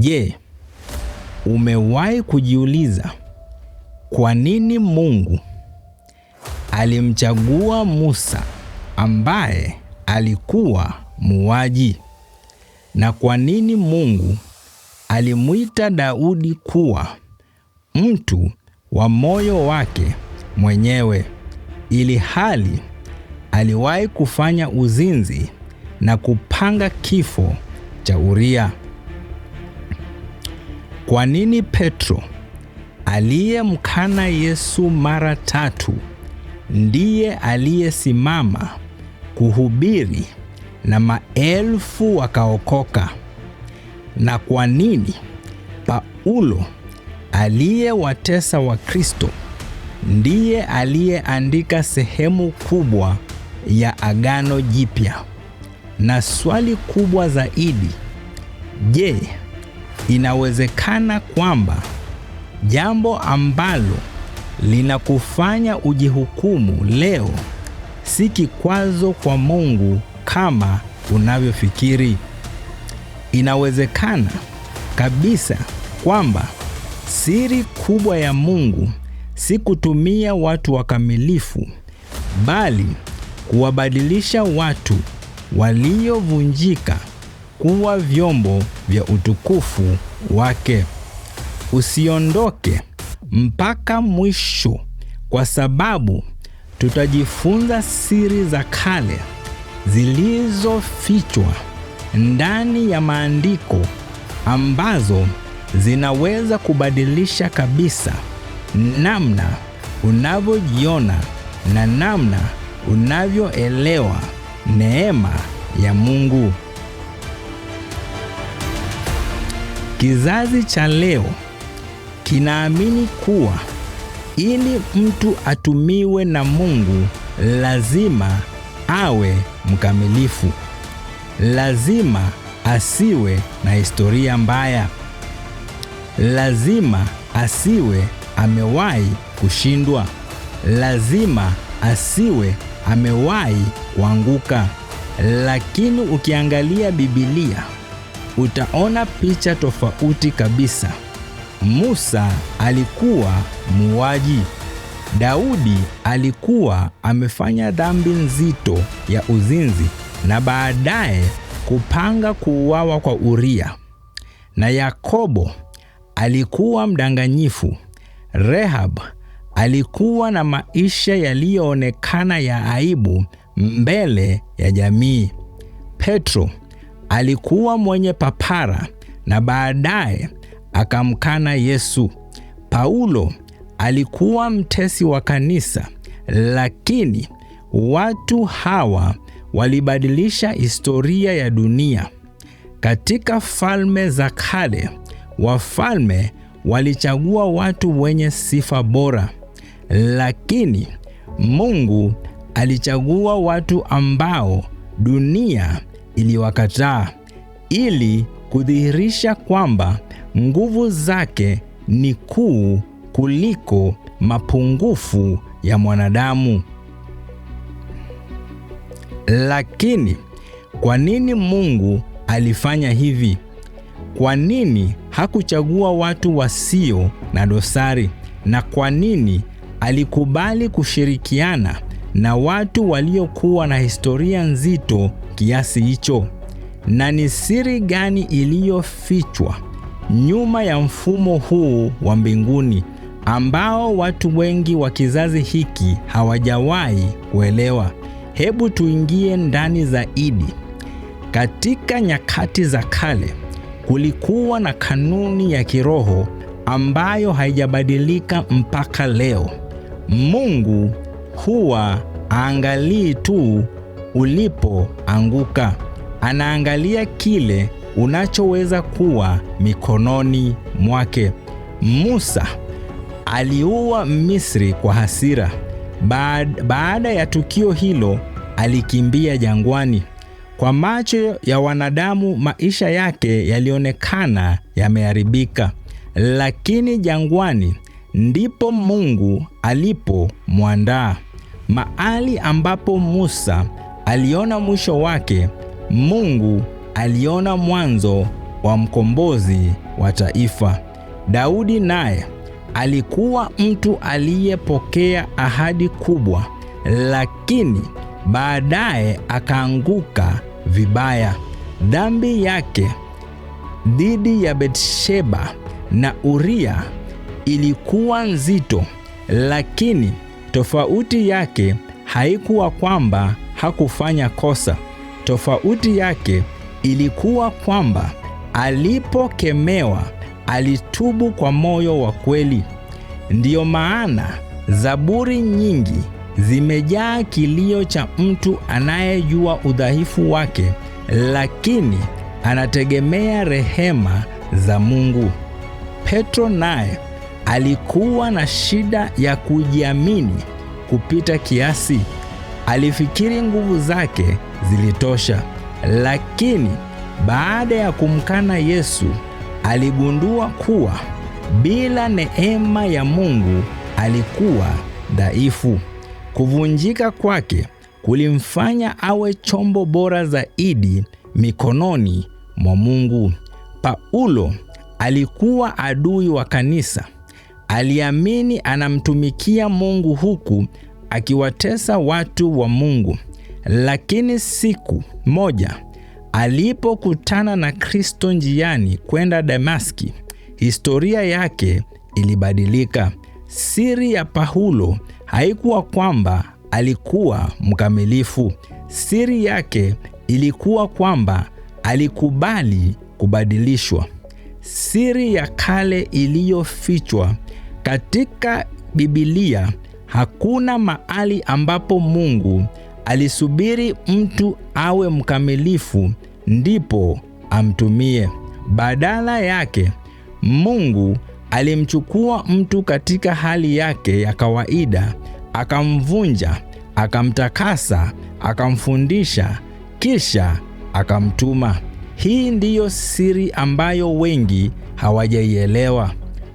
Je, umewahi kujiuliza kwa nini Mungu alimchagua Musa ambaye alikuwa muuaji? Na kwa nini Mungu alimuita Daudi kuwa mtu wa moyo wake mwenyewe, ili hali aliwahi kufanya uzinzi na kupanga kifo cha Uria? Kwa nini Petro, aliyemkana Yesu mara 3, ndiye aliyesimama kuhubiri na maelfu wakaokoka? Na kwa nini Paulo, aliyewatesa Wakristo, ndiye aliyeandika sehemu kubwa ya Agano Jipya? Na swali kubwa zaidi, je, inawezekana kwamba jambo ambalo linakufanya ujihukumu leo si kikwazo kwa Mungu kama unavyofikiri? Inawezekana kabisa kwamba siri kubwa ya Mungu si kutumia watu wakamilifu, bali kuwabadilisha watu waliovunjika kuwa vyombo vya utukufu wake. Usiondoke mpaka mwisho, kwa sababu tutajifunza siri za kale zilizofichwa ndani ya maandiko ambazo zinaweza kubadilisha kabisa namna unavyojiona na namna unavyoelewa neema ya Mungu. Kizazi cha leo kinaamini kuwa ili mtu atumiwe na Mungu lazima awe mkamilifu. Lazima asiwe na historia mbaya. Lazima asiwe amewahi kushindwa. Lazima asiwe amewahi kuanguka. Lakini ukiangalia Biblia, utaona picha tofauti kabisa. Musa alikuwa muuaji. Daudi alikuwa amefanya dhambi nzito ya uzinzi na baadaye kupanga kuuawa kwa Uria. Na Yakobo alikuwa mdanganyifu. Rehab alikuwa na maisha yaliyoonekana ya aibu mbele ya jamii. Petro alikuwa mwenye papara na baadaye akamkana Yesu. Paulo alikuwa mtesi wa kanisa, lakini watu hawa walibadilisha historia ya dunia. Katika falme za kale, wafalme walichagua watu wenye sifa bora, lakini Mungu alichagua watu ambao dunia iliwakataa, ili kudhihirisha kwamba nguvu zake ni kuu kuliko mapungufu ya mwanadamu. Lakini kwa nini Mungu alifanya hivi? Kwa nini hakuchagua watu wasio na dosari? Na kwa nini alikubali kushirikiana na watu waliokuwa na historia nzito kiasi hicho? Na ni siri gani iliyofichwa nyuma ya mfumo huu wa mbinguni ambao watu wengi wa kizazi hiki hawajawahi kuelewa? Hebu tuingie ndani zaidi. Katika nyakati za kale, kulikuwa na kanuni ya kiroho ambayo haijabadilika mpaka leo. Mungu huwa haangalii tu ulipoanguka. Anaangalia kile unachoweza kuwa mikononi mwake. Musa aliua Misri kwa hasira. Baada ya tukio hilo, alikimbia jangwani. Kwa macho ya wanadamu, maisha yake yalionekana yameharibika. Lakini jangwani ndipo Mungu alipomwandaa. Mahali ambapo Musa aliona mwisho wake, Mungu aliona mwanzo wa mkombozi wa taifa. Daudi naye alikuwa mtu aliyepokea ahadi kubwa, lakini baadaye akaanguka vibaya. Dhambi yake dhidi ya Bathsheba na Uria ilikuwa nzito, lakini tofauti yake haikuwa kwamba hakufanya kosa. Tofauti yake ilikuwa kwamba alipokemewa alitubu kwa moyo wa kweli. Ndiyo maana Zaburi nyingi zimejaa kilio cha mtu anayejua udhaifu wake, lakini anategemea rehema za Mungu. Petro naye alikuwa na shida ya kujiamini kupita kiasi. Alifikiri nguvu zake zilitosha, lakini baada ya kumkana Yesu aligundua kuwa bila neema ya Mungu alikuwa dhaifu. Kuvunjika kwake kulimfanya awe chombo bora zaidi mikononi mwa Mungu. Paulo alikuwa adui wa kanisa. Aliamini anamtumikia Mungu huku akiwatesa watu wa Mungu. Lakini siku moja alipokutana na Kristo njiani kwenda Damaski, historia yake ilibadilika. Siri ya Paulo haikuwa kwamba alikuwa mkamilifu. Siri yake ilikuwa kwamba alikubali kubadilishwa. Siri ya kale iliyofichwa katika Biblia. Hakuna mahali ambapo Mungu alisubiri mtu awe mkamilifu ndipo amtumie. Badala yake, Mungu alimchukua mtu katika hali yake ya kawaida, akamvunja, akamtakasa, akamfundisha, kisha akamtuma. Hii ndiyo siri ambayo wengi hawajaielewa.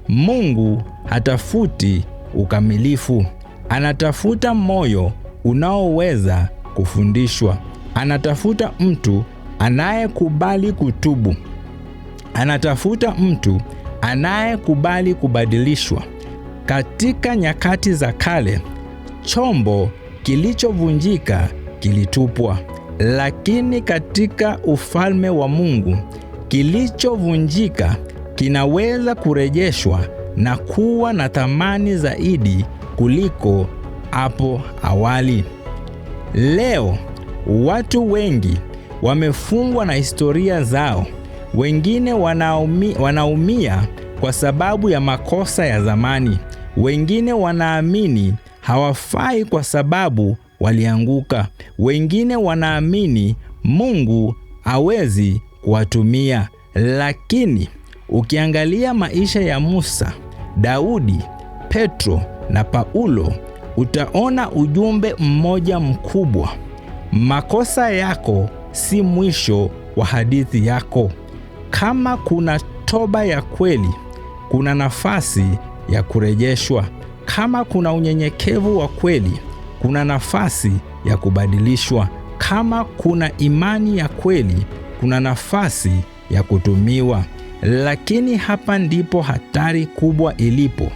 Mungu hatafuti ukamilifu. Anatafuta moyo unaoweza kufundishwa. Anatafuta mtu anayekubali kutubu. Anatafuta mtu anayekubali kubadilishwa. Katika nyakati za kale, chombo kilichovunjika kilitupwa, lakini katika ufalme wa Mungu, kilichovunjika kinaweza kurejeshwa na kuwa na thamani zaidi kuliko hapo awali. Leo watu wengi wamefungwa na historia zao. Wengine wanaumia kwa sababu ya makosa ya zamani. Wengine wanaamini hawafai kwa sababu walianguka. Wengine wanaamini Mungu hawezi kuwatumia. Lakini ukiangalia maisha ya Musa, Daudi, Petro na Paulo, utaona ujumbe mmoja mkubwa. Makosa yako si mwisho wa hadithi yako. Kama kuna toba ya kweli, kuna nafasi ya kurejeshwa. Kama kuna unyenyekevu wa kweli, kuna nafasi ya kubadilishwa. Kama kuna imani ya kweli, kuna nafasi ya kutumiwa. Lakini hapa ndipo hatari kubwa ilipo.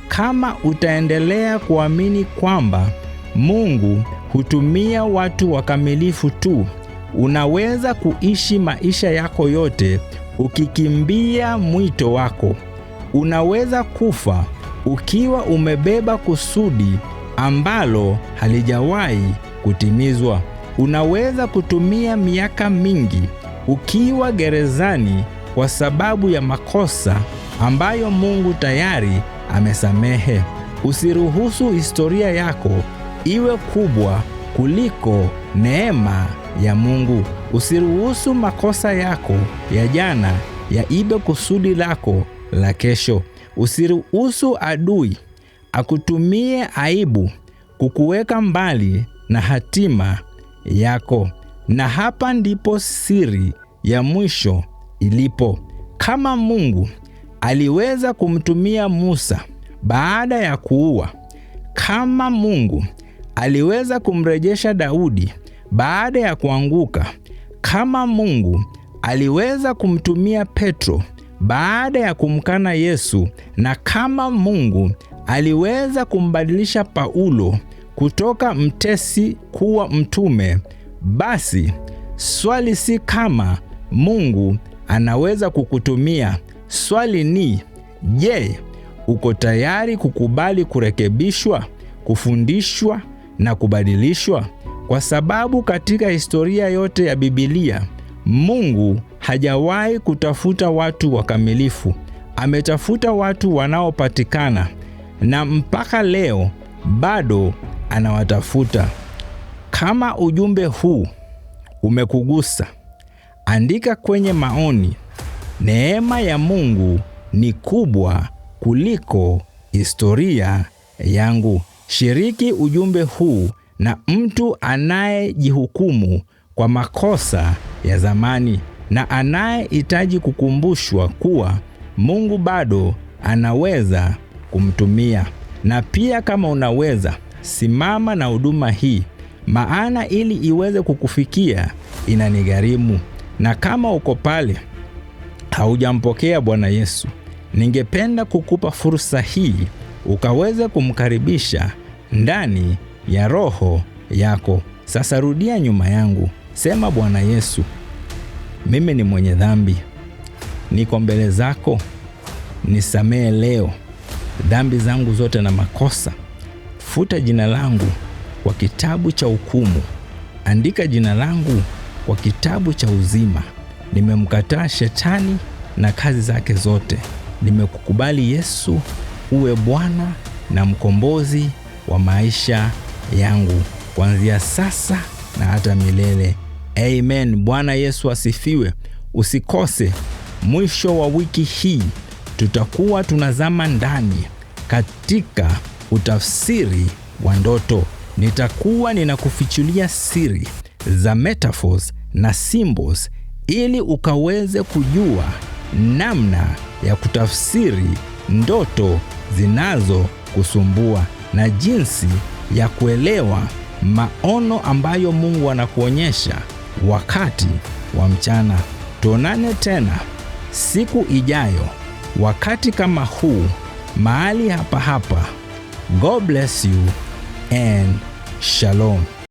Kama utaendelea kuamini kwamba Mungu hutumia watu wakamilifu tu, unaweza kuishi maisha yako yote ukikimbia mwito wako. Unaweza kufa ukiwa umebeba kusudi ambalo halijawahi kutimizwa. Unaweza kutumia miaka mingi ukiwa gerezani kwa sababu ya makosa ambayo Mungu tayari amesamehe. Usiruhusu historia yako iwe kubwa kuliko neema ya Mungu. Usiruhusu makosa yako ya jana yaibe kusudi lako la kesho. Usiruhusu adui akutumie aibu kukuweka mbali na hatima yako. Na hapa ndipo siri ya mwisho ilipo. Kama Mungu aliweza kumtumia Musa baada ya kuua, kama Mungu aliweza kumrejesha Daudi baada ya kuanguka, kama Mungu aliweza kumtumia Petro baada ya kumkana Yesu, na kama Mungu aliweza kumbadilisha Paulo kutoka mtesi kuwa mtume, basi swali si kama Mungu anaweza kukutumia. Swali ni, je, uko tayari kukubali kurekebishwa, kufundishwa na kubadilishwa? Kwa sababu katika historia yote ya Biblia, Mungu hajawahi kutafuta watu wakamilifu. Ametafuta watu wanaopatikana, na mpaka leo bado anawatafuta. Kama ujumbe huu umekugusa, andika kwenye maoni. Neema ya Mungu ni kubwa kuliko historia yangu. Shiriki ujumbe huu na mtu anayejihukumu kwa makosa ya zamani na anayehitaji kukumbushwa kuwa Mungu bado anaweza kumtumia. Na pia kama unaweza, simama na huduma hii, maana ili iweze kukufikia inanigharimu. Na kama uko pale haujampokea Bwana Yesu, ningependa kukupa fursa hii ukaweze kumkaribisha ndani ya roho yako. Sasa rudia nyuma yangu, sema: Bwana Yesu, mimi ni mwenye dhambi, niko mbele zako, nisamehe leo dhambi zangu zote na makosa. Futa jina langu kwa kitabu cha hukumu, andika jina langu kwa kitabu cha uzima. Nimemkataa shetani na kazi zake zote. Nimekukubali Yesu uwe Bwana na mkombozi wa maisha yangu, kuanzia sasa na hata milele. Amen. Bwana Yesu asifiwe. Usikose mwisho wa wiki hii, tutakuwa tunazama ndani katika utafsiri wa ndoto. Nitakuwa ninakufichulia siri za metaphors na symbols ili ukaweze kujua namna ya kutafsiri ndoto zinazokusumbua na jinsi ya kuelewa maono ambayo Mungu anakuonyesha wakati wa mchana. Tuonane tena siku ijayo, wakati kama huu, mahali hapa hapa. God bless you and shalom.